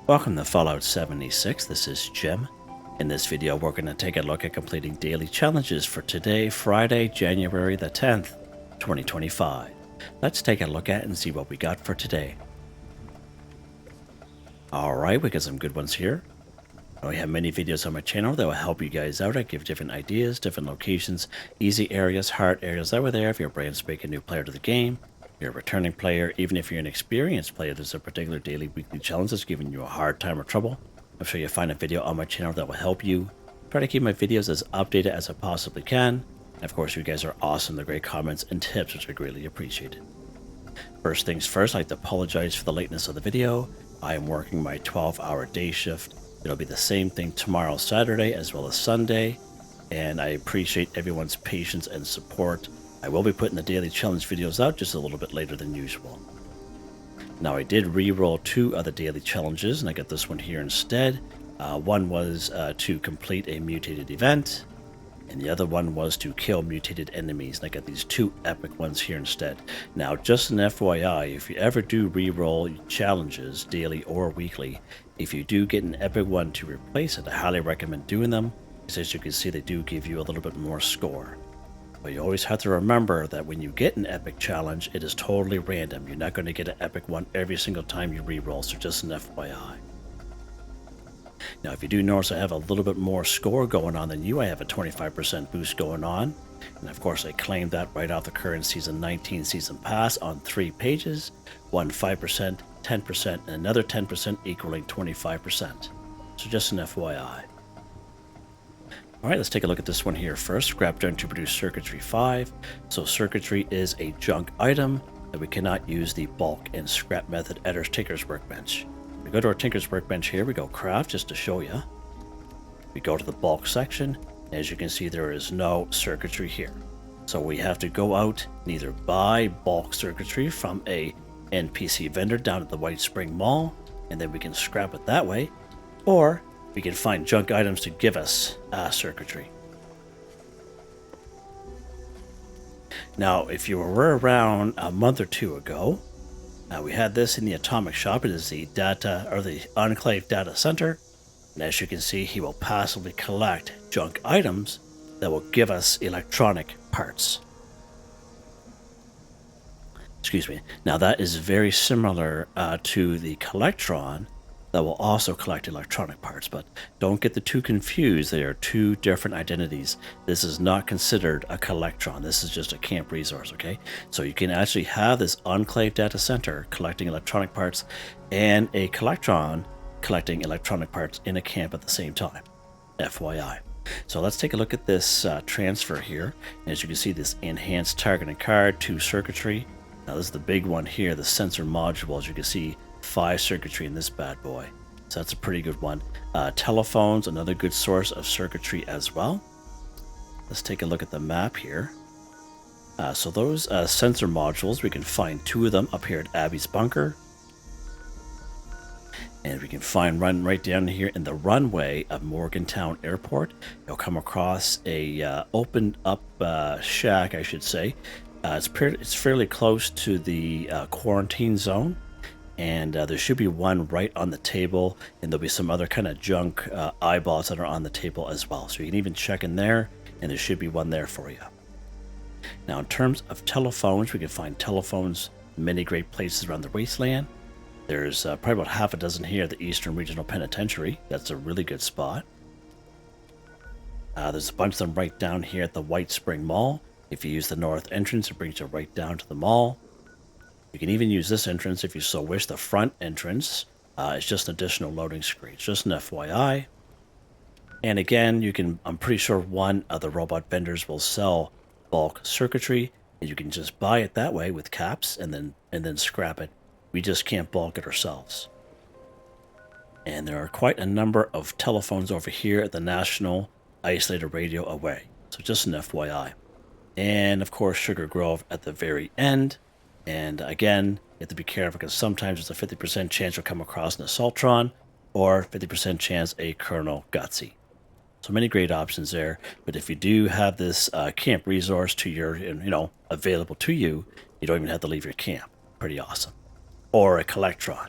Welcome to Fallout 76, this is Jim. In this video we're going to take a look at completing daily challenges for today, Friday, January the 10th, 2025. Let's take a look at and see what we got for today. Alright, we got some good ones here. I have many videos on my channel that will help you guys out. I give different ideas, different locations, easy areas, hard areas over there if you're a brand spanking new player to the game. You're a returning player, even if you're an experienced player, there's a particular daily, weekly challenge that's giving you a hard time or trouble. I'm sure you'll find a video on my channel that will help you. Try to keep my videos as updated as I possibly can. And of course, you guys are awesome. The great comments and tips, which are greatly appreciated. First things first, I'd like to apologize for the lateness of the video. I am working my 12-hour day shift. It'll be the same thing tomorrow, Saturday, as well as Sunday. And I appreciate everyone's patience and support. I will be putting the daily challenge videos out just a little bit later than usual. Now I did re-roll 2 other daily challenges and I got this one here instead. One was to complete a mutated event and the other one was to kill mutated enemies, and I got these 2 epic ones here instead. Now just an FYI, if you ever do re-roll challenges daily or weekly, if you do get an epic one to replace it, I highly recommend doing them because as you can see they do give you a little bit more score. But you always have to remember that when you get an epic challenge, it is totally random. You're not going to get an epic one every single time you re-roll, so just an FYI. Now, if you do notice I have a little bit more score going on than you, I have a 25% boost going on. And of course, I claimed that right off the current Season 19 Season Pass on 3 pages. 5%, 10%, and another 10% equaling 25%. So just an FYI. Alright, let's take a look at this one here first. Scrap done to produce Circuitry 5. So Circuitry is a junk item that we cannot use the bulk and scrap method at our Tinker's Workbench. We go to our Tinker's Workbench here, we go craft just to show you. We go to the bulk section. As you can see, there is no circuitry here. So we have to go out and either buy bulk circuitry from a NPC vendor down at the White Spring Mall, and then we can scrap it that way, or we can find junk items to give us circuitry. Now, if you were around a month or 2 ago, we had this in the Atomic Shop. It is the data or the Enclave Data Center, and as you can see, he will passively collect junk items that will give us electronic parts. Excuse me. Now that is very similar to the Collectron that will also collect electronic parts, but don't get the 2 confused. They are 2 different identities. This is not considered a Collectron. This is just a camp resource, okay? So you can actually have this Enclave Data Center collecting electronic parts and a Collectron collecting electronic parts in a camp at the same time. FYI. So let's take a look at this transfer here. As you can see, this enhanced targeting card to circuitry. Now this is the big one here, the sensor module. As you can see, 5 circuitry in this bad boy, so that's a pretty good one. Telephones, another good source of circuitry as well. Let's take a look at the map here. So those sensor modules, we can find 2 of them up here at Abby's bunker, and we can find right down here in the runway of Morgantown Airport. You'll come across a opened up shack, I should say. It's fairly close to the quarantine zone. And there should be one right on the table, and there'll be some other kind of junk eyeballs that are on the table as well. So you can even check in there, and there should be one there for you. Now, in terms of telephones, we can find telephones in many great places around the wasteland. There's probably about half a dozen here at the Eastern Regional Penitentiary. That's a really good spot. There's a bunch of them right down here at the White Spring Mall. If you use the north entrance, it brings you right down to the mall. You can even use this entrance if you so wish. The front entrance is just an additional loading screen. It's just an FYI. And again, you can, I'm pretty sure one of the robot vendors will sell bulk circuitry, and you can just buy it that way with caps and then scrap it. We just can't bulk it ourselves. And there are quite a number of telephones over here at the National Isolated Radio Away. So just an FYI. And of course, Sugar Grove at the very end. And again, you have to be careful because sometimes there's a 50% chance you'll come across an Assaultron or 50% chance a Colonel Gutsy. So many great options there. But if you do have this camp resource to your, available to you, you don't even have to leave your camp. Pretty awesome. Or a Collectron.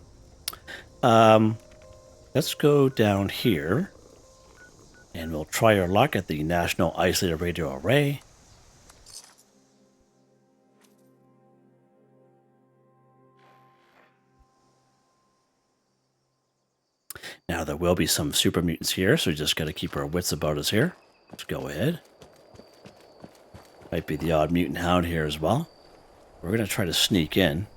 Let's go down here. And we'll try our luck at the National Isolated Radio Array. Now, there will be some super mutants here, so we just got to keep our wits about us here. Let's go ahead. Might be the odd mutant hound here as well. We're going to try to sneak in.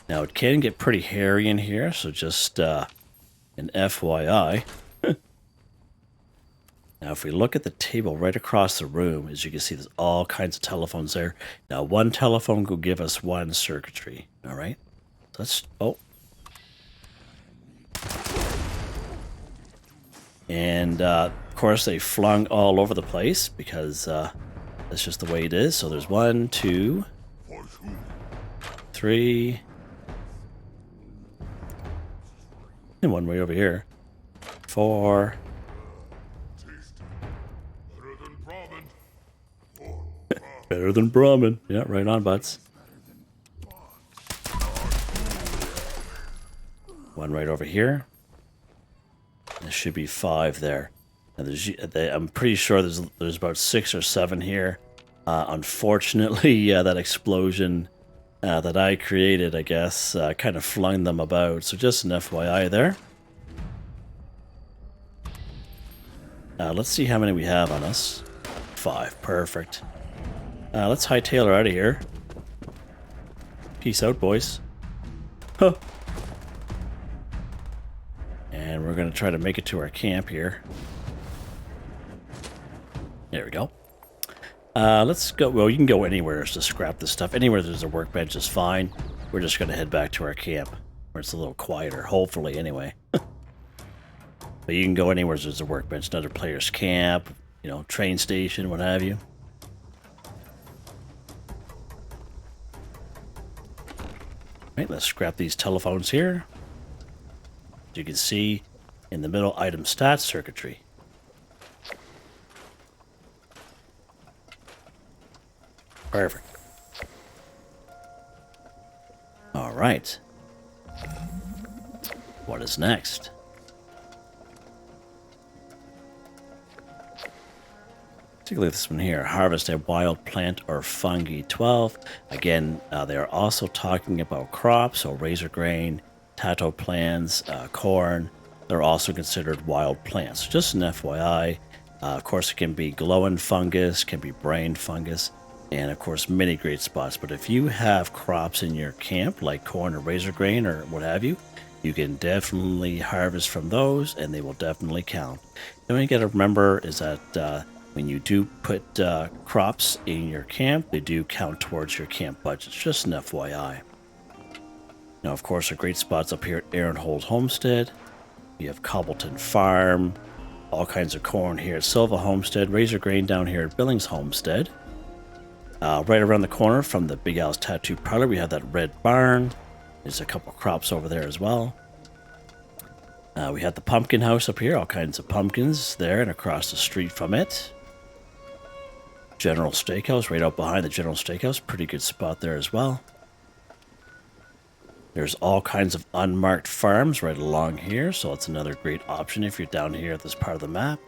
Now, it can get pretty hairy in here, so just an FYI. Now, if we look at the table right across the room, as you can see, there's all kinds of telephones there. Now, one telephone will give us one circuitry. All right. Let's... Oh. And, of course, they flung all over the place because that's just the way it is. So there's 1, 2, 3... and one way over here. 4... Better than Brahmin. Yeah, right on, butts. One right over here. There should be 5 there. And I'm pretty sure there's about 6 or 7 here. Unfortunately, that explosion that I created, I guess, kind of flung them about. So just an FYI there. Let's see how many we have on us. 5. Perfect. Let's hightail her out of here. Peace out, boys. Huh. And we're going to try to make it to our camp here. There we go. Let's go. Well, you can go anywhere to scrap this stuff. Anywhere there's a workbench is fine. We're just going to head back to our camp, where it's a little quieter, hopefully, anyway. But you can go anywhere there's a workbench, another player's camp, you know, train station, what have you. Right, let's scrap these telephones here. As you can see, in the middle, item stats, circuitry. Perfect. All right. What is next? Take a look at this one here. Harvest a wild plant or fungi 12. Again, they are also talking about crops, so razor grain, tato plants, corn. They're also considered wild plants. Just an FYI. Of course, it can be glowing fungus, can be brain fungus, and of course, many great spots. But if you have crops in your camp, like corn or razor grain or what have you, you can definitely harvest from those, and they will definitely count. The only thing you got to remember is that when you do put crops in your camp, they do count towards your camp budget. Just an FYI. Now, of course, our great spots up here at Aaronhold Homestead. We have Cobbleton Farm, all kinds of corn here at Silva Homestead, razor grain down here at Billings Homestead. Right around the corner from the Big Al's Tattoo Parlor, we have that red barn. There's a couple crops over there as well. We have the pumpkin house up here, all kinds of pumpkins there and across the street from it. General Steakhouse, right out behind the General Steakhouse. Pretty good spot there as well. There's all kinds of unmarked farms right along here, so it's another great option if you're down here at this part of the map.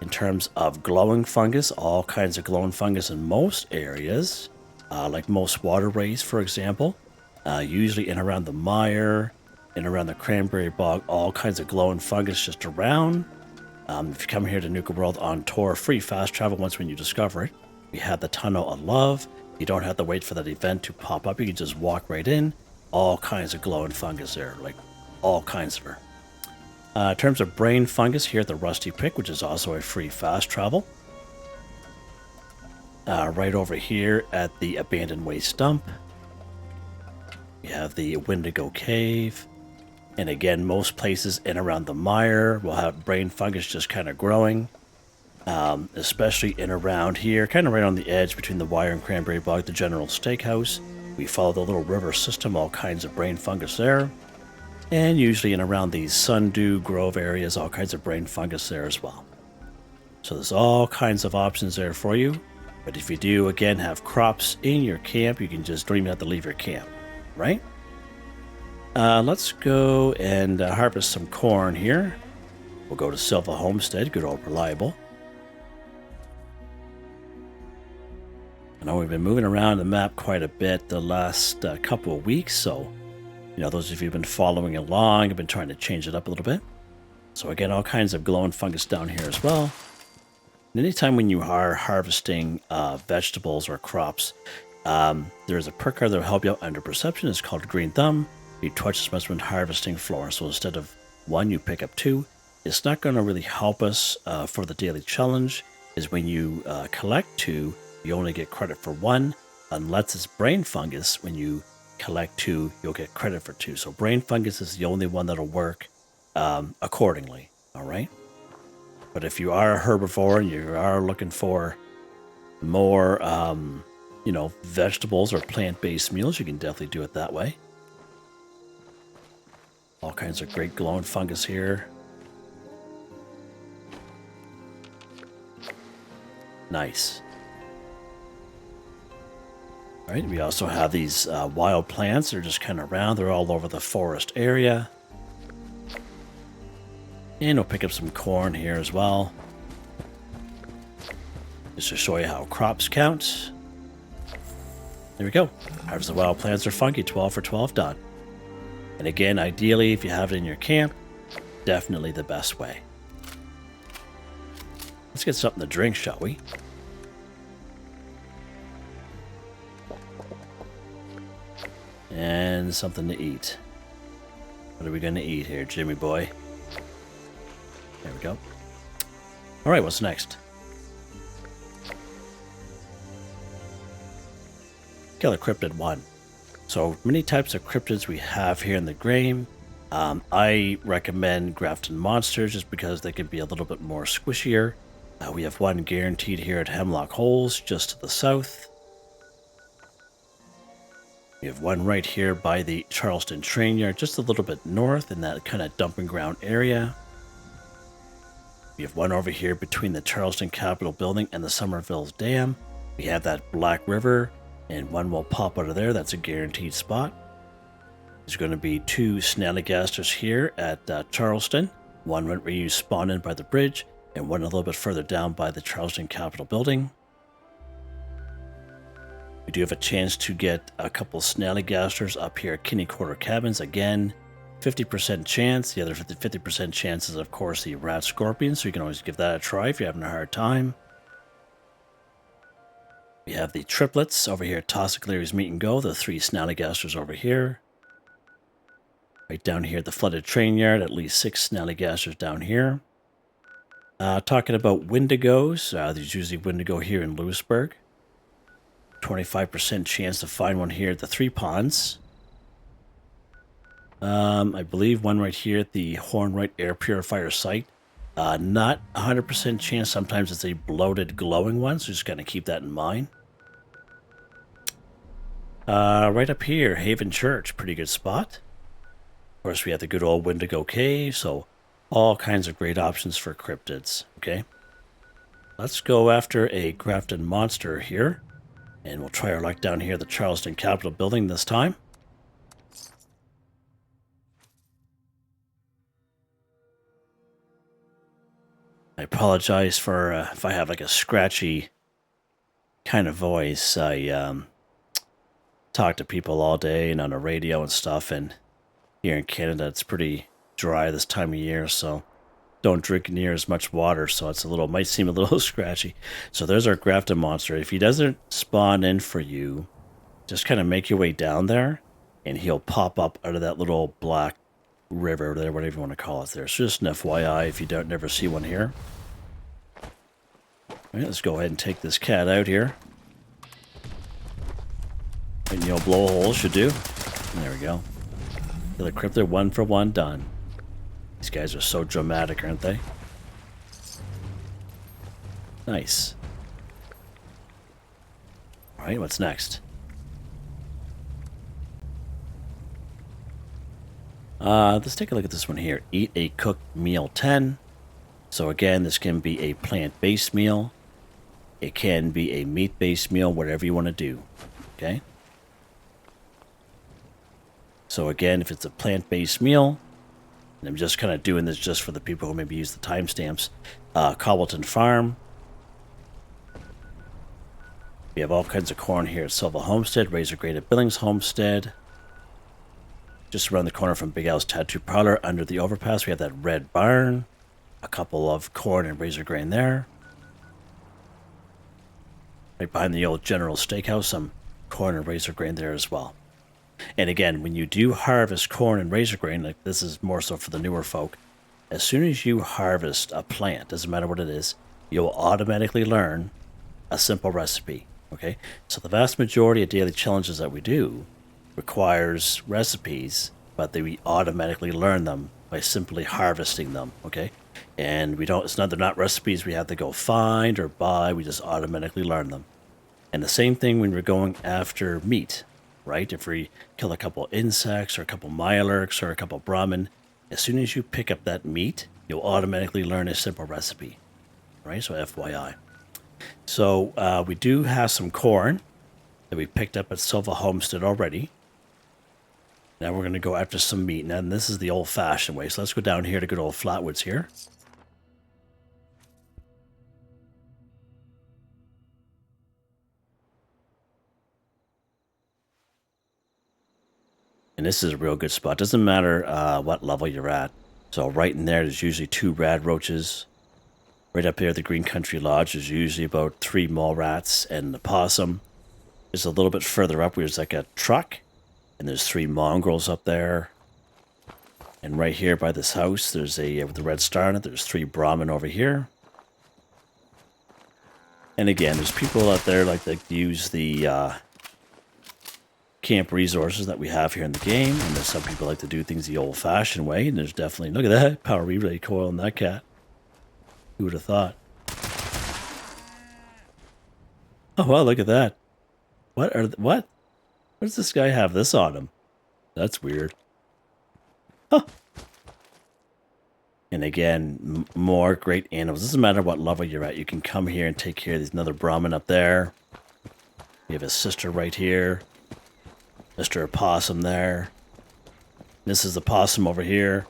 In terms of glowing fungus, all kinds of glowing fungus in most areas, like most waterways, for example. Usually in around the Mire, in around the Cranberry Bog, all kinds of glowing fungus just around. If you come here to Nuka World on tour, free fast travel once when you discover it. We have the Tunnel of Love. You don't have to wait for that event to pop up. You can just walk right in. All kinds of glowing fungus there, like all kinds of her. In terms of brain fungus, here at the Rusty Pick, which is also a free fast travel. Right over here at the Abandoned Waste Dump. We have the Wendigo Cave. And again, most places in around the Mire will have brain fungus just kind of growing. Especially in around here, kind of right on the edge between the Wire and Cranberry Bog, the General Steakhouse. We follow the little river system, all kinds of brain fungus there. And usually in around the Sundew Grove areas, all kinds of brain fungus there as well. So there's all kinds of options there for you. But if you do, again, have crops in your camp, you can just don't even have to leave your camp. right? Let's go and harvest some corn here. We'll go to Silva Homestead, good old reliable. I know we've been moving around the map quite a bit the last couple of weeks, so those of you who've been following along, I've been trying to change it up a little bit. So again, all kinds of glowing fungus down here as well. And anytime when you are harvesting vegetables or crops, there's a perk card that will help you out under perception. It's called Green Thumb. You touch this much when harvesting flora. So instead of 1, you pick up 2. It's not going to really help us for the daily challenge, is when you collect 2, you only get credit for 1, unless it's brain fungus. When you collect 2, you'll get credit for 2. So brain fungus is the only one that'll work accordingly, all right? But if you are a herbivore and you are looking for more, vegetables or plant-based meals, you can definitely do it that way. All kinds of great glowing fungus here. Nice. All right, we also have these wild plants. They're just kind of around. They're all over the forest area. And we'll pick up some corn here as well, just to show you how crops count. There we go. Harvest the wild plants or fungi, 12 for 12 done. And again, ideally, if you have it in your camp, definitely the best way. Let's get something to drink, shall we? And something to eat. What are we going to eat here, Jimmy boy? There we go. All right, what's next? Kill a Cryptid 1. So many types of cryptids we have here in the game. I recommend grafted monsters just because they can be a little bit more squishier. We have one guaranteed here at Hemlock Holes, just to the south. We have one right here by the Charleston train yard, just a little bit north in that kind of dumping ground area. We have one over here between the Charleston Capitol building and the Somerville's Dam. We have that Black River, and one will pop out of there. That's a guaranteed spot. There's going to be 2 snallygasters here at Charleston. One where you spawn in by the bridge, and one a little bit further down by the Charleston Capitol building. We do have a chance to get a couple snallygasters up here at Kinney Quarter Cabins. Again, 50% chance. The other 50% chance is, of course, the rat scorpion, so you can always give that a try if you're having a hard time. We have the triplets over here at Tossic Larry's Meet and Go, the 3 snallygasters over here. Right down here at the flooded train yard, at least 6 snallygasters down here. Talking about Wendigos, there's usually Wendigo here in Lewisburg. 25% chance to find one here at the 3 Ponds. I believe one right here at the Hornwright Air Purifier site. Not 100% chance. Sometimes it's a bloated, glowing one, so just got to keep that in mind. Right up here, Haven Church, pretty good spot. Of course, we have the good old Wendigo Cave, so all kinds of great options for cryptids, okay? Let's go after a grafted monster here, and we'll try our luck down here at the Charleston Capitol building this time. I apologize for if I have like a scratchy kind of voice. I talk to people all day and on the radio and stuff, and here in Canada it's pretty dry this time of year, so don't drink near as much water, so it's might seem a little scratchy. So there's our grafted monster. If he doesn't spawn in for you, just kind of make your way down there, and he'll pop up out of that little black river there, whatever you want to call it there. So just an FYI if you don't never see one here. All right, let's go ahead and take this cat out here. And the old blowhole should do. There we go. The Cryptid 1 for 1 done. These guys are so dramatic, aren't they? Nice. All right, what's next? Let's take a look at this one here. Eat a cooked meal 10. So again, this can be a plant-based meal. It can be a meat-based meal, whatever you want to do. Okay? So again, if it's a plant-based meal, and I'm just kind of doing this just for the people who maybe use the timestamps, Cobbleton Farm. We have all kinds of corn here at Silva Homestead, Razor Grain at Billings Homestead. Just around the corner from Big Al's Tattoo Parlor, under the overpass, we have that red barn. A couple of corn and razor grain there. Right behind the old General Steakhouse, some corn and razor grain there as well. And again, when you do harvest corn and razor grain, like this is more so for the newer folk, as soon as you harvest a plant, doesn't matter what it is, you'll automatically learn a simple recipe. Okay, so the vast majority of daily challenges that we do requires recipes, but we automatically learn them by simply harvesting them. Okay, and we don't. They're not recipes we have to go find or buy. We just automatically learn them. And the same thing when we're going after meat, right? If we kill a couple insects or a couple mirelurks or a couple brahmin, as soon as you pick up that meat, you'll automatically learn a simple recipe, right? So FYI. So we do have some corn that we picked up at Silva Homestead already. Now we're going to go after some meat. Now, and this is the old-fashioned way. So let's go down here to good old Flatwoods here. And this is a real good spot. Doesn't matter what level you're at. So right in there, there's usually 2 rad roaches. Right up there at the Green Country Lodge, there's usually about 3 mole rats and a possum. Just a little bit further up, there's like a truck. And there's 3 mongrels up there. And right here by this house, there's a, with the red star on it, there's 3 brahmin over here. And again, there's people out there like that use the camp resources that we have here in the game. And there's some people like to do things the old-fashioned way. And there's definitely, look at that, power relay coil in that cat. Who would have thought? Oh, well, look at that. What? What does this guy have this on him? That's weird. Huh. And again, more great animals. Doesn't matter what level you're at. You can come here and take care of these. Another brahmin up there. We have a sister right here. Mr. Opossum there. This is the possum over here.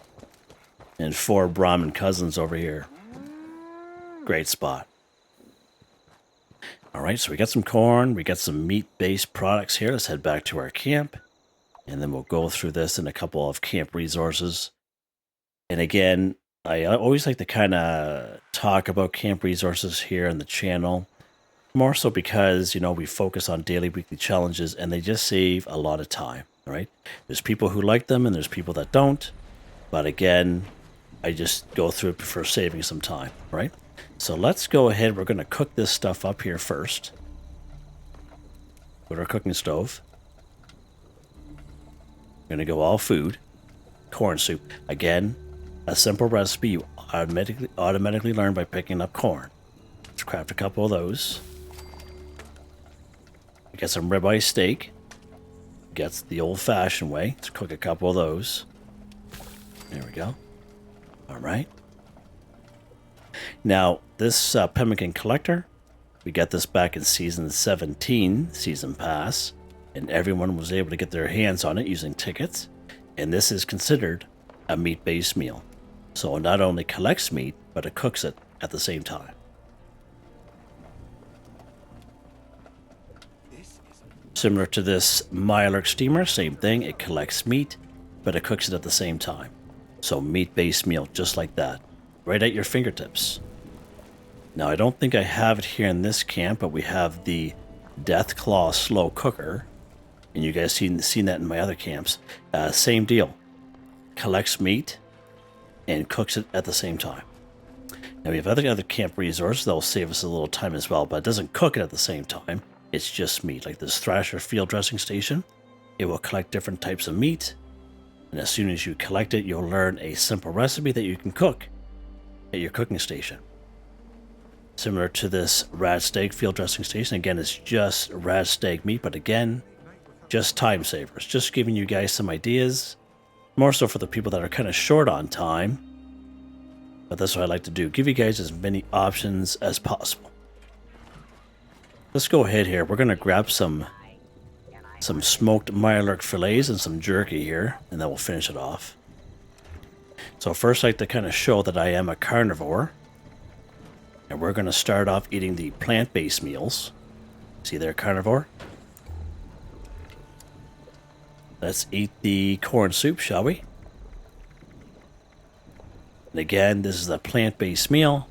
And 4 brahmin cousins over here. Great spot. All right, so we got some corn. We got some meat-based products here. Let's head back to our camp. And then we'll go through this in a couple of camp resources. And again, I always like to kind of talk about camp resources here on the channel. More so because, you know, we focus on daily, weekly challenges, and they just save a lot of time, all right? There's people who like them, and there's people that don't. But again, I just go through it for saving some time, right? So let's go ahead. We're going to cook this stuff up here first. With our cooking stove. We're going to go all food. Corn soup. Again, a simple recipe you automatically learn by picking up corn. Let's craft a couple of those. We got some ribeye steak. Gets the old-fashioned way. Let's cook a couple of those. There we go. All right. Now, this pemmican collector, we got this back in Season 17, Season Pass, and everyone was able to get their hands on it using tickets, and this is considered a meat-based meal. So it not only collects meat, but it cooks it at the same time. Similar to this Mirelurk steamer, same thing, it collects meat, but it cooks it at the same time. So meat-based meal, just like that, right at your fingertips. Now, I don't think I have it here in this camp, but we have the Deathclaw slow cooker, and you guys seen that in my other camps. Same deal, collects meat and cooks it at the same time. Now we have other camp resources that will save us a little time as well, but it doesn't cook it at the same time. It's just meat, like this Thrasher field dressing station. It will collect different types of meat, and as soon as you collect it, you'll learn a simple recipe that you can cook at your cooking station. Similar to this rad steak field dressing station. Again, it's just rad steak meat, but again, just time savers. Just giving you guys some ideas, more so for the people that are kind of short on time. But that's what I like to do, give you guys as many options as possible. Let's go ahead here. We're going to grab some some smoked Mirelurk fillets and some jerky here, and then we'll finish it off. So first I'd like to kind of show that I am a carnivore. And we're going to start off eating the plant-based meals. See there, carnivore? Let's eat the corn soup, shall we? And again, this is a plant-based meal.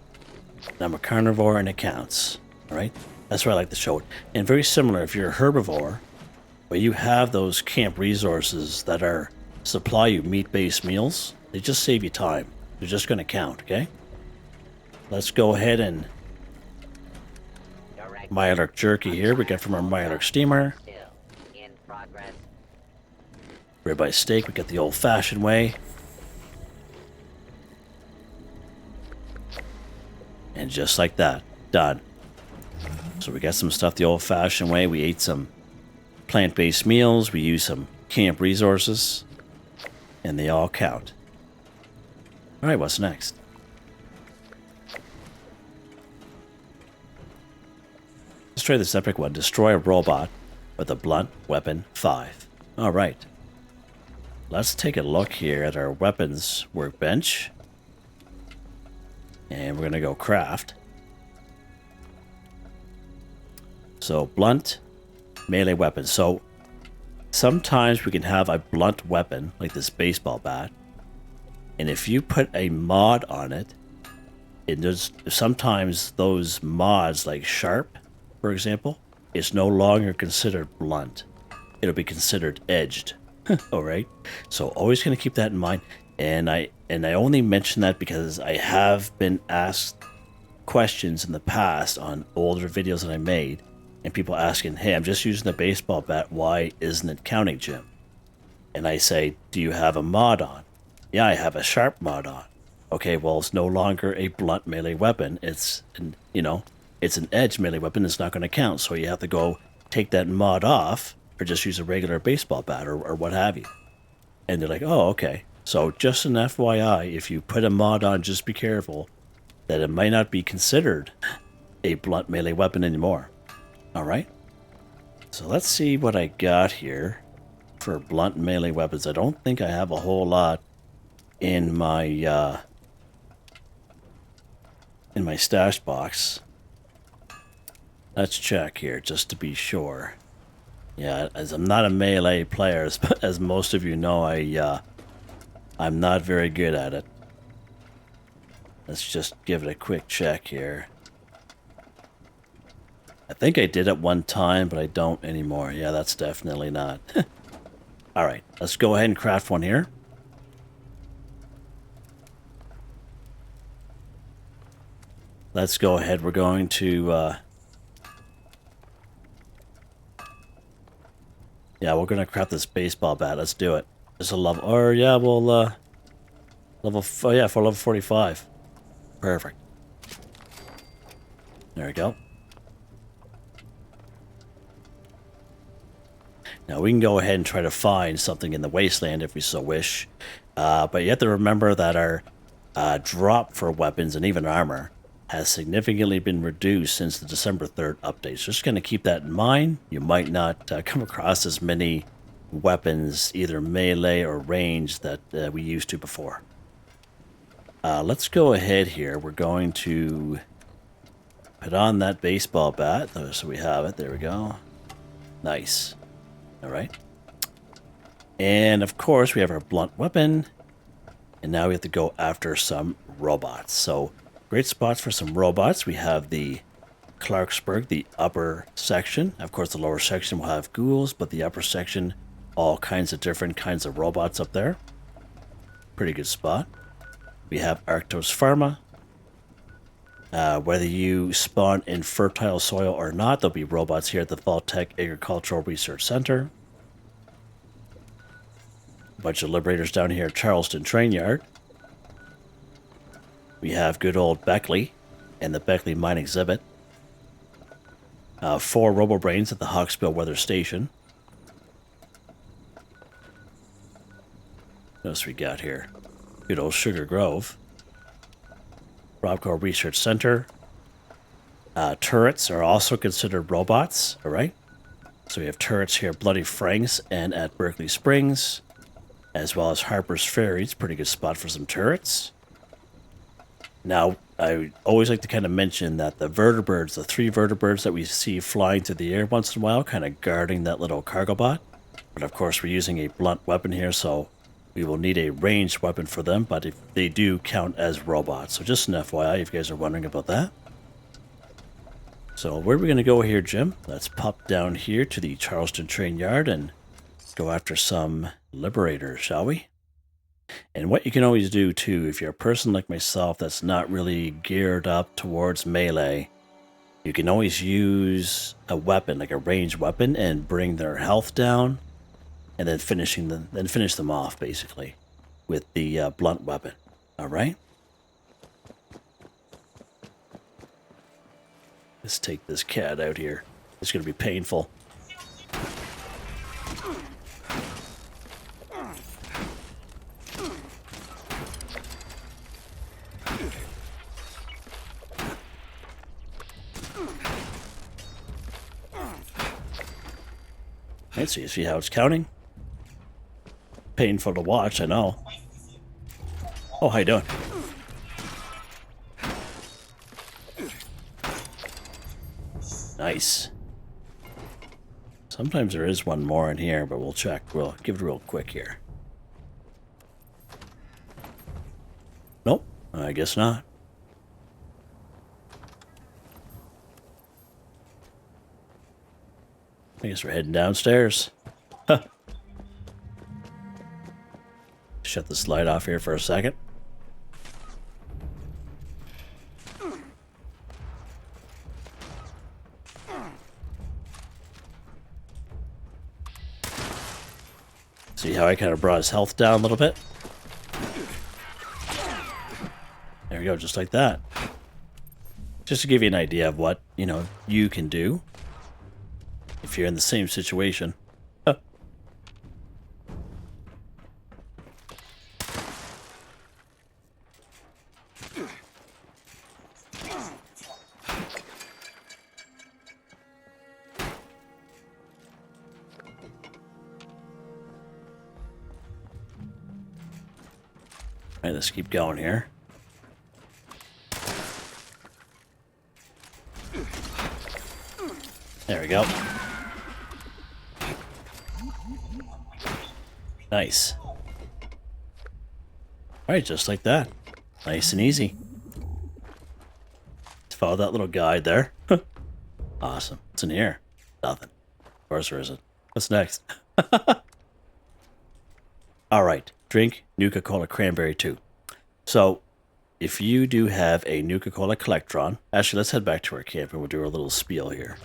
And I'm a carnivore and it counts. Alright? That's why I like to show it. And very similar, if you're a herbivore, where you have those camp resources that are supply you meat-based meals, they just save you time. They're just going to count, okay? Let's go ahead and Mirelurk jerky here. We get from our Mirelurk steamer. Ribeye steak, we get the old-fashioned way. And just like that, done. So we got some stuff the old-fashioned way. We ate some plant-based meals. We used some camp resources. And they all count. Alright, what's next? Let's try this epic one. Destroy a robot with a blunt weapon 5. Alright. Let's take a look here at our weapons workbench. And we're going to go craft. So, blunt melee weapon. So, sometimes we can have a blunt weapon, like this baseball bat. And if you put a mod on it, sometimes those mods, like sharp, for example, it's no longer considered blunt. It'll be considered edged. Alright? So always going to keep that in mind. And I only mention that because I have been asked questions in the past on older videos that I made. And people asking, hey, I'm just using a baseball bat. Why isn't it counting, Jim? And I say, do you have a mod on? Yeah, I have a sharp mod on. Okay, well, it's no longer a blunt melee weapon. It's an edge melee weapon. It's not going to count. So you have to go take that mod off or just use a regular baseball bat or what have you. And they're like, oh, okay. So just an FYI, if you put a mod on, just be careful that it might not be considered a blunt melee weapon anymore. All right. So let's see what I got here for blunt melee weapons. I don't think I have a whole lot in my stash box. Let's check here just to be sure. Yeah, as I'm not a melee player, as most of you know, I'm not very good at it. Let's just give it a quick check here. I think I did at one time, but I don't anymore. Yeah, that's definitely not. Alright, let's go ahead and craft one here. Let's go ahead. We're going to... yeah, we're going to craft this baseball bat. Let's do it. It's a level... or, yeah, we'll... for level 45. Perfect. There we go. Now, we can go ahead and try to find something in the wasteland if we so wish. But you have to remember that our drop for weapons and even armor has significantly been reduced since the December 3rd update. So just going to keep that in mind. You might not come across as many weapons, either melee or range, that we used to before. Let's go ahead here. We're going to put on that baseball bat. So we have it. There we go. Nice. All right. And of course, we have our blunt weapon. And now we have to go after some robots. So great spots for some robots. We have the Clarksburg, the upper section. Of course, the lower section will have ghouls, but the upper section, all kinds of different kinds of robots up there. Pretty good spot. We have Arctos Pharma. Whether you spawn in fertile soil or not, there'll be robots here at the Vault-Tec Agricultural Research Center. A bunch of Liberators down here at Charleston Train Yard. We have good old Beckley and the Beckley Mine Exhibit. 4 Robo-Brains at the Hawksbill Weather Station. What else we got here? Good old Sugar Grove. Robco Research Center. Turrets are also considered robots, alright? So So we have turrets here, Bloody Franks and at Berkeley Springs, as well as Harper's Ferry. It's a pretty good spot for some turrets. Now, I always like to kind of mention that the vertibirds, the 3 vertibirds that we see flying through the air once in a while, kind of guarding that little cargo bot. But of course, we're using a blunt weapon here, so we will need a ranged weapon for them, but if they do count as robots. So just an FYI if you guys are wondering about that. So where are we going to go here, Jim? Let's pop down here to the Charleston train yard and go after some liberators, shall we? And what you can always do too, if you're a person like myself that's not really geared up towards melee, you can always use a weapon, like a ranged weapon, and bring their health down, and then finish them off basically with the blunt weapon. All right. Let's take this cat out here. It's going to be painful. Let's see how it's counting. Painful to watch, I know. Oh, how you doing? Nice. Sometimes there is one more in here, but we'll check. We'll give it real quick here. Nope, I guess not. I guess we're heading downstairs. Huh. Shut this light off here for a second. See how I kind of brought his health down a little bit? There we go, just like that. Just to give you an idea of what, you can do if you're in the same situation. Alright, let's keep going here. There we go. Nice. Alright, just like that. Nice and easy. Let's follow that little guide there. Awesome. What's in here? Nothing. Of course there isn't. What's next? Alright. Drink Nuka-Cola Cranberry 2. So, if you do have a Nuka-Cola Collectron... Actually, let's head back to our camp and we'll do our little spiel here.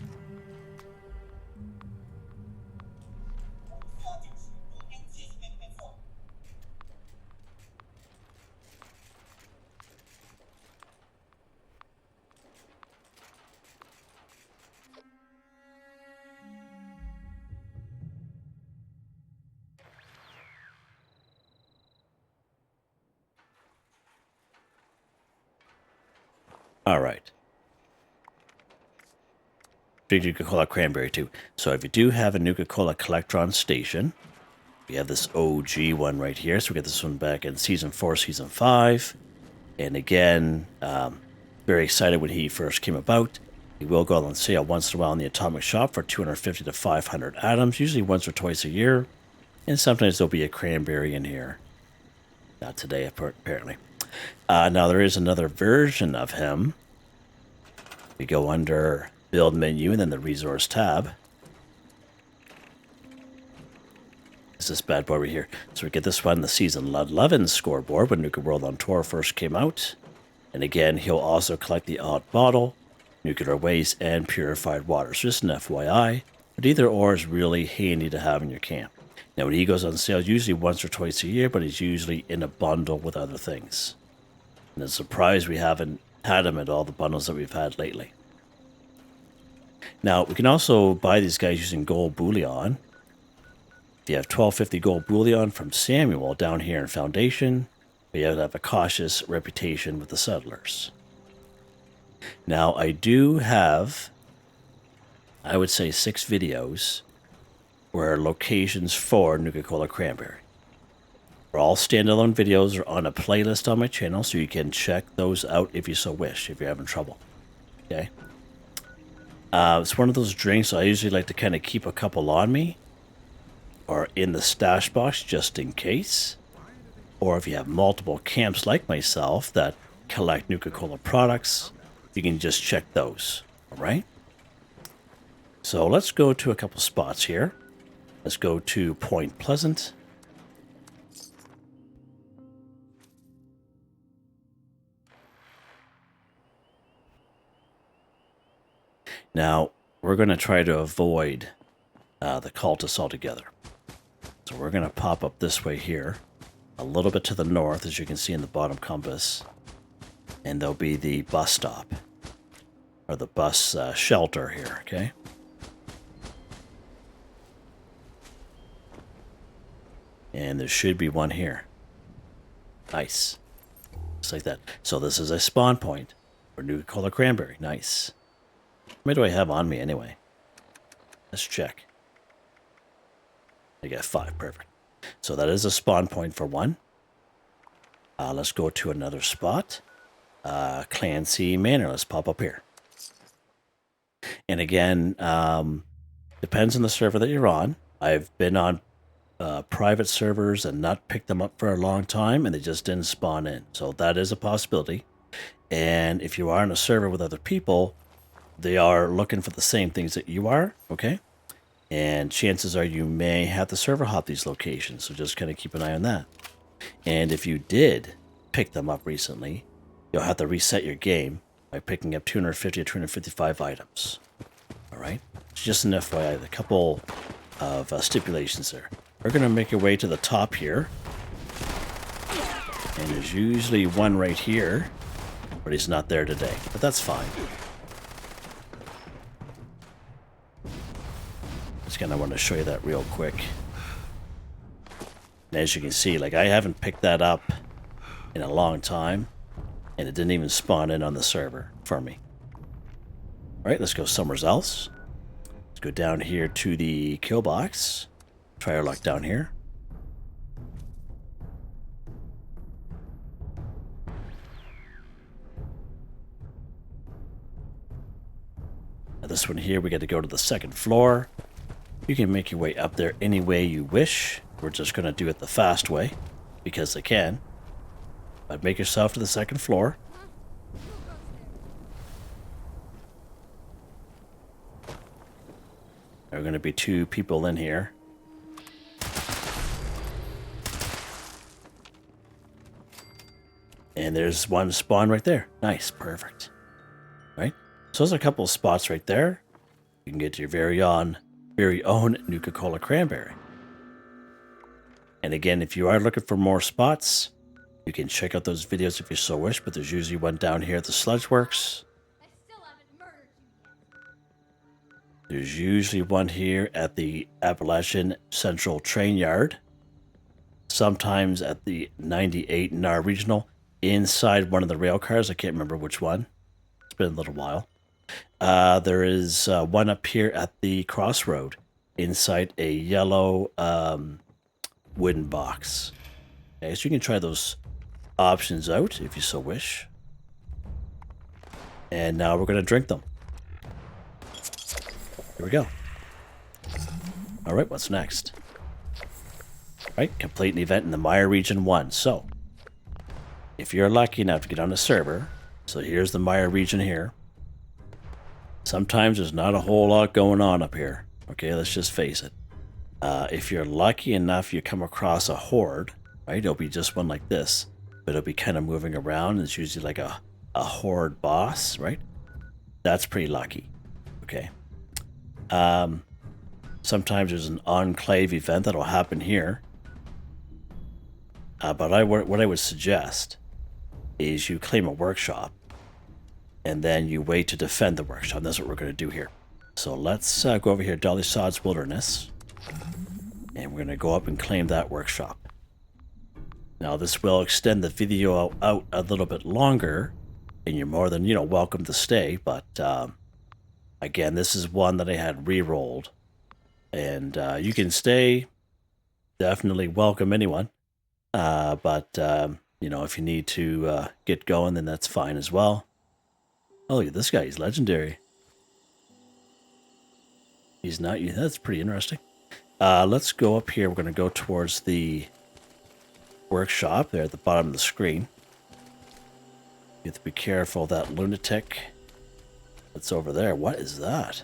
Alright. Drink Nuka-Cola Cranberry 2. So if you do have a Nuka-Cola Collectron station, we have this OG one right here. So we got this one back in Season 4, Season 5. And again, very excited when he first came about. He will go on sale once in a while in the Atomic Shop for 250 to 500 atoms, usually once or twice a year. And sometimes there'll be a cranberry in here. Not today, apparently. Now, there is another version of him. We go under Build Menu and then the Resource tab. It's this bad boy right here. So we get this one, the Season 11 scoreboard when Nuka World on Tour first came out. And again, he'll also collect the Odd Bottle, Nuclear Waste, and Purified Water. So just an FYI. But either or is really handy to have in your camp. Now, when he goes on sale, usually once or twice a year, but he's usually in a bundle with other things. And it's a surprise we haven't had him at all the bundles that we've had lately. Now, we can also buy these guys using gold bullion. If you have 1250 gold bullion from Samuel down here in Foundation, we have to have a cautious reputation with the settlers. Now, I do have, I would say, 6 videos were locations for Nuka-Cola Cranberry. They're all standalone videos are on a playlist on my channel, so you can check those out if you so wish, if you're having trouble. Okay? It's one of those drinks I usually like to kind of keep a couple on me, or in the stash box just in case. Or if you have multiple camps like myself that collect Nuka-Cola products, you can just check those. Alright? So let's go to a couple spots here. Let's go to Point Pleasant. Now, we're going to try to avoid the cultists altogether. So we're going to pop up this way here, a little bit to the north, as you can see in the bottom compass. And there'll be the bus stop, or the bus shelter here, okay? And there should be one here. Nice. Just like that. So this is a spawn point for Nuka-Cola Cranberry. Nice. How many do I have on me anyway? Let's check. I got 5. Perfect. So that is a spawn point for one. Let's go to another spot. Clancy Manor. Let's pop up here. And again, depends on the server that you're on. I've been on private servers and not picked them up for a long time, and they just didn't spawn in. So that is a possibility. And if you are on a server with other people, they are looking for the same things that you are, okay? And chances are you may have to server hop these locations, so just kind of keep an eye on that. And if you did pick them up recently, you'll have to reset your game by picking up 250 or 255 items. All right? It's just an FYI, a couple of stipulations there. We're going to make our way to the top here. And there's usually one right here, but he's not there today. But that's fine. Just kind of want to show you that real quick. And as you can see, like, I haven't picked that up in a long time, and it didn't even spawn in on the server for me. All right, let's go somewhere else. Let's go down here to the kill box. Try our luck down here. Now this one here, we got to go to the second floor. You can make your way up there any way you wish. We're just going to do it the fast way, because they can. But make yourself to the second floor. There are going to be 2 people in here. And there's one spawn right there. Nice, perfect. Right? So there's a couple of spots right there. You can get your very own Nuka-Cola Cranberry. And again, if you are looking for more spots, you can check out those videos if you so wish, but there's usually one down here at the Sludge Works. There's usually one here at the Appalachian Central Train Yard. Sometimes at the 98 NAR Regional, inside one of the rail cars. I can't remember which one. It's been a little while. There is one up here at the Crossroad, inside a yellow wooden box. Okay, so you can try those options out if you so wish. And now we're going to drink them. Here we go. All right, what's next? All right, complete an event in the Mire Region 1. So, if you're lucky enough to get on a server, so here's the Mire region here. Sometimes there's not a whole lot going on up here. Okay, let's just face it. If you're lucky enough, you come across a horde, right? It'll be just one like this, but it'll be kind of moving around. It's usually like a horde boss, right? That's pretty lucky. Okay. Sometimes there's an enclave event that'll happen here. But what I would suggest is you claim a workshop, and then you wait to defend the workshop. And that's what we're going to do here. So let's go over here, Dolly Sod's Wilderness, and we're going to go up and claim that workshop. Now this will extend the video out a little bit longer, and you're more than welcome to stay. But again, this is one that I had re-rolled And you can stay. Definitely welcome anyone. But you know, if you need to get going, then that's fine as well. Oh, look at this guy. He's legendary. He's not you. That's pretty interesting. Let's go up here. We're going to go towards the workshop there at the bottom of the screen. You have to be careful of that lunatic that's over there. What is that?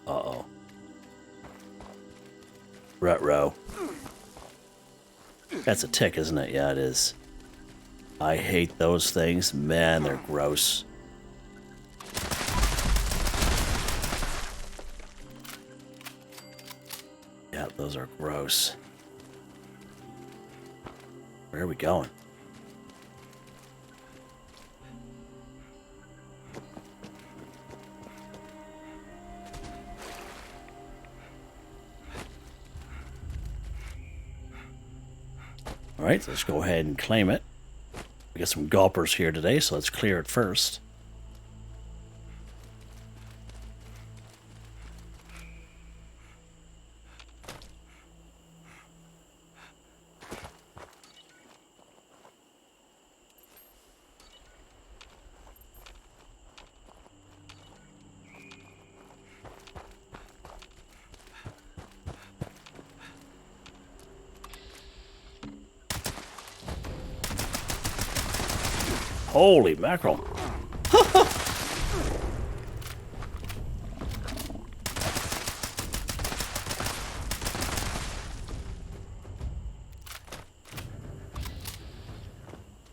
Uh-oh. Ruh-roh. That's a tick, isn't it? Yeah, it is. I hate those things. Man, they're gross. Yeah, those are gross. Where are we going? All right, let's go ahead and claim it. We got some gulpers here today, so let's clear it first. Holy mackerel.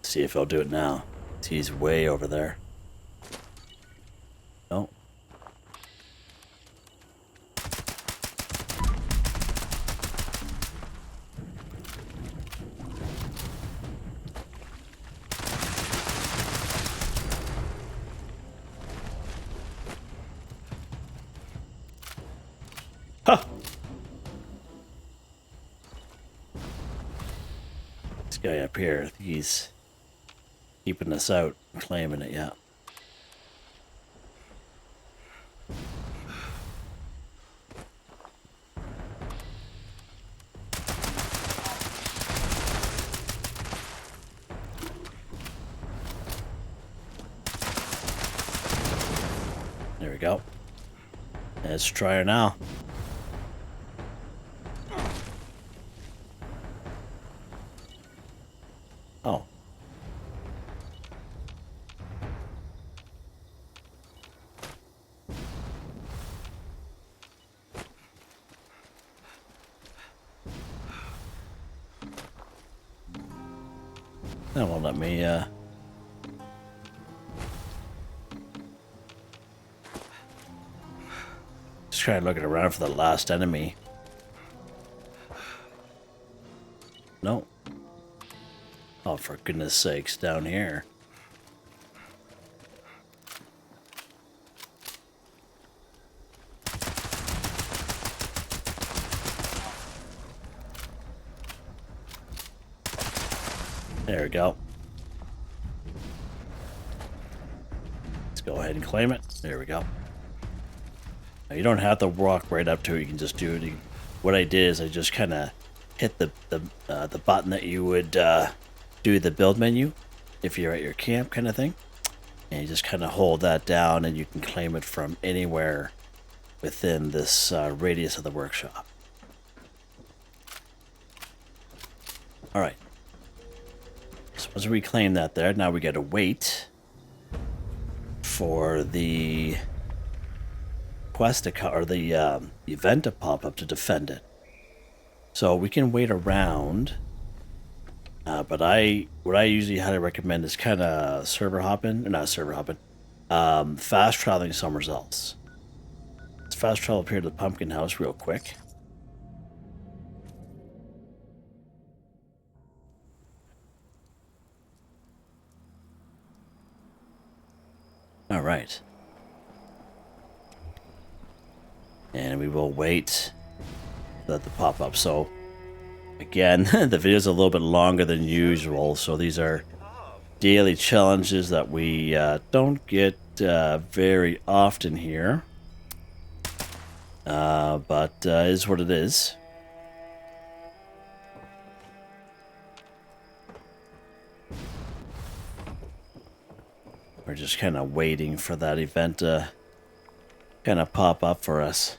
See if he'll do it now. He's way over there. Oh. Huh. This guy up here, he's keeping us out, claiming it, yeah. There we go. Let's try her now. Oh. That won't let me, just trying looking around for the last enemy. No. Oh, for goodness sakes, down here. There we go. Let's go ahead and claim it. There we go. Now, you don't have to walk right up to it. You can just do it. What I did is I just kind of hit the button that you would do the build menu if you're at your camp kind of thing. And you just kind of hold that down and you can claim it from anywhere within this radius of the workshop. All right. So once we claim that there, now we got to wait for the quest to or the event to pop up to defend it. So we can wait around, but what I usually highly recommend is kind of server hopping, or not server hopping, fast traveling somewhere else. Let's fast travel up here to the pumpkin house real quick. All right. And we will wait for that to pop up. So, again, the video is a little bit longer than usual. So these are daily challenges that we don't get very often here. but it is what it is. We're just kind of waiting for that event to kind of pop up for us.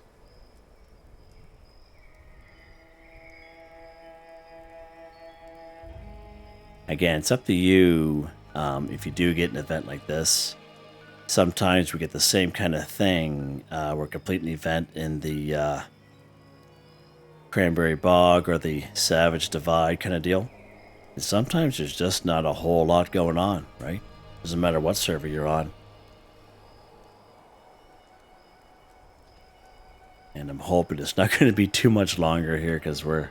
Again, it's up to you if you do get an event like this. Sometimes we get the same kind of thing. We're completing an event in the Cranberry Bog or the Savage Divide kind of deal. And sometimes there's just not a whole lot going on, right? Doesn't matter what server you're on. And I'm hoping it's not going to be too much longer here because we're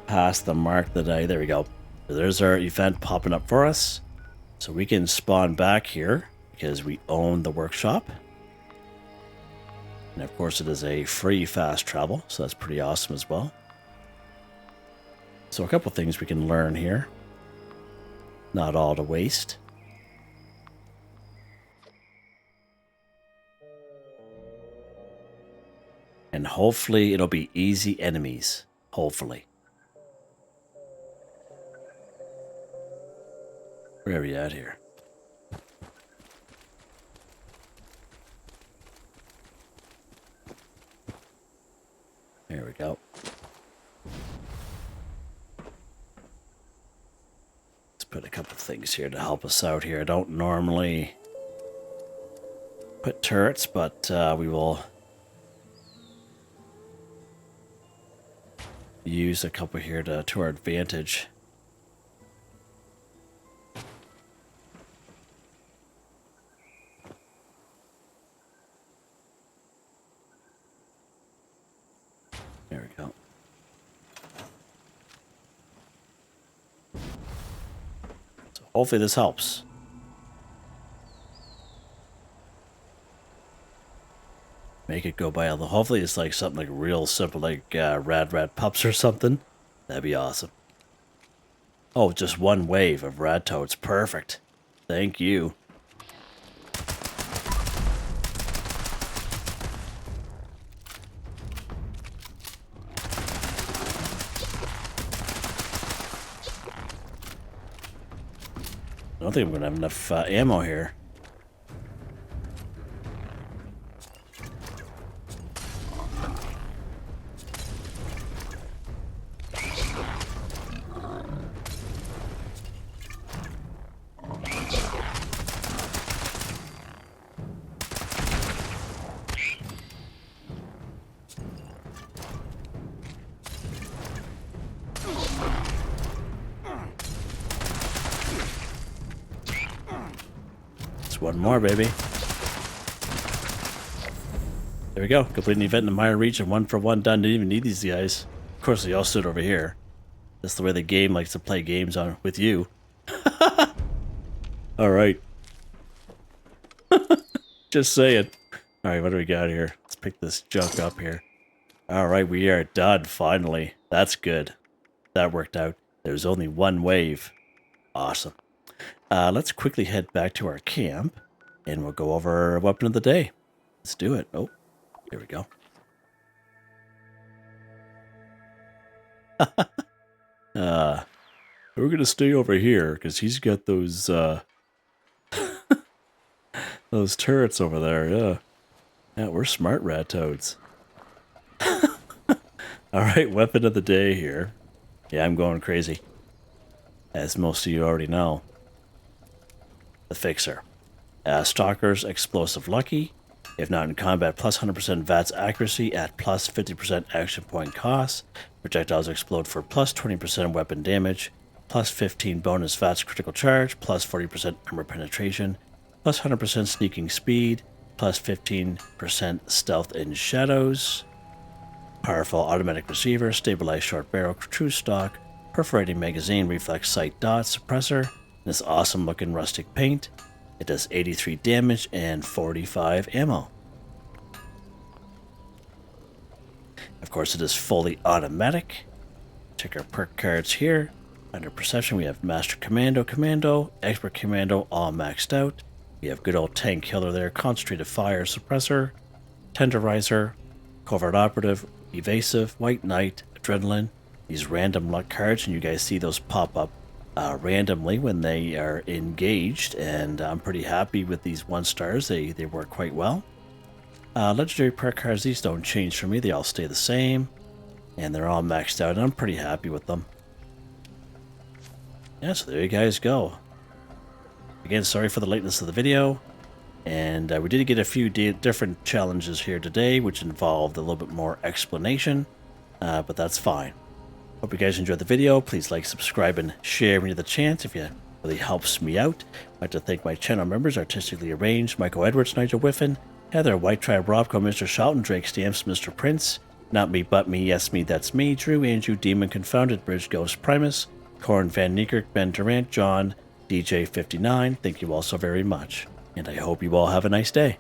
past the mark today. There we go. So there's our event popping up for us. So we can spawn back here because we own the workshop. And of course it is a free fast travel, so that's pretty awesome as well. So a couple things we can learn here. Not all to waste. And hopefully it'll be easy enemies. Hopefully. Where are we at here? There we go. Let's put a couple things here to help us out here. I don't normally put turrets, but we will use a couple here to our advantage. There we go. So hopefully this helps. Make it go by. Hopefully it's like something like real simple, like rad pups or something. That'd be awesome. Oh, just one wave of rad toads. Perfect. Thank you. I don't think I'm going to have enough ammo here. One more, baby. There we go. Complete an event in the Mire reach and 1 for 1 done. Didn't even need these guys. Of course, they all stood over here. That's the way the game likes to play games on with you. All right. Just saying. All right, what do we got here? Let's pick this junk up here. All right, we are done finally. That's good. That worked out. There's only one wave. Awesome. Let's quickly head back to our camp, and we'll go over our weapon of the day. Let's do it. Oh, here we go. We're going to stay over here, because he's got those, those turrets over there, yeah. Yeah, we're smart rat toads. Alright, weapon of the day here. Yeah, I'm going crazy. As most of you already know. The Fixer. Stalkers, Explosive Lucky. If not in combat, plus 100% VATS accuracy at plus 50% action point cost. Projectiles explode for plus 20% weapon damage. Plus 15 bonus VATS critical charge. Plus 40% armor penetration. Plus 100% sneaking speed. Plus 15% stealth in shadows. Powerful automatic receiver. Stabilized short barrel. True stock. Perforating magazine. Reflex sight dot. Suppressor. This awesome looking rustic paint. It does 83 damage and 45 ammo. Of course, it is fully automatic. Check our perk cards here. Under perception, we have Master Commando, Expert Commando, all maxed out. We have good old tank killer there, Concentrated Fire Suppressor, Tenderizer, Covert Operative, Evasive, White Knight, Adrenaline, these random luck cards, and you guys see those pop up randomly when they are engaged, and I'm pretty happy with these 1-stars. They work quite well. Legendary perk cards, these don't change for me. They all stay the same, and they're all maxed out, and I'm pretty happy with them. Yeah, so there you guys go. Again, sorry for the lateness of the video, and we did get a few different challenges here today, which involved a little bit more explanation, but that's fine. Hope you guys enjoyed the video. Please like, subscribe, and share when you have the chance. If it really helps me out. I'd like to thank my channel members, Artistically Arranged, Michael Edwards, Nigel Wiffen, Heather, Whitetribe, Robco, Mr. Shelton, Drake Stamps, Mr.Prince, NotMeButMeYesMeThatsMe, Drew, Andrew, Demon, Confoundedbridge, Ghost Primus, Corne van Niekerk, Ben Durant, John, DJ59. Thank you all so very much, and I hope you all have a nice day.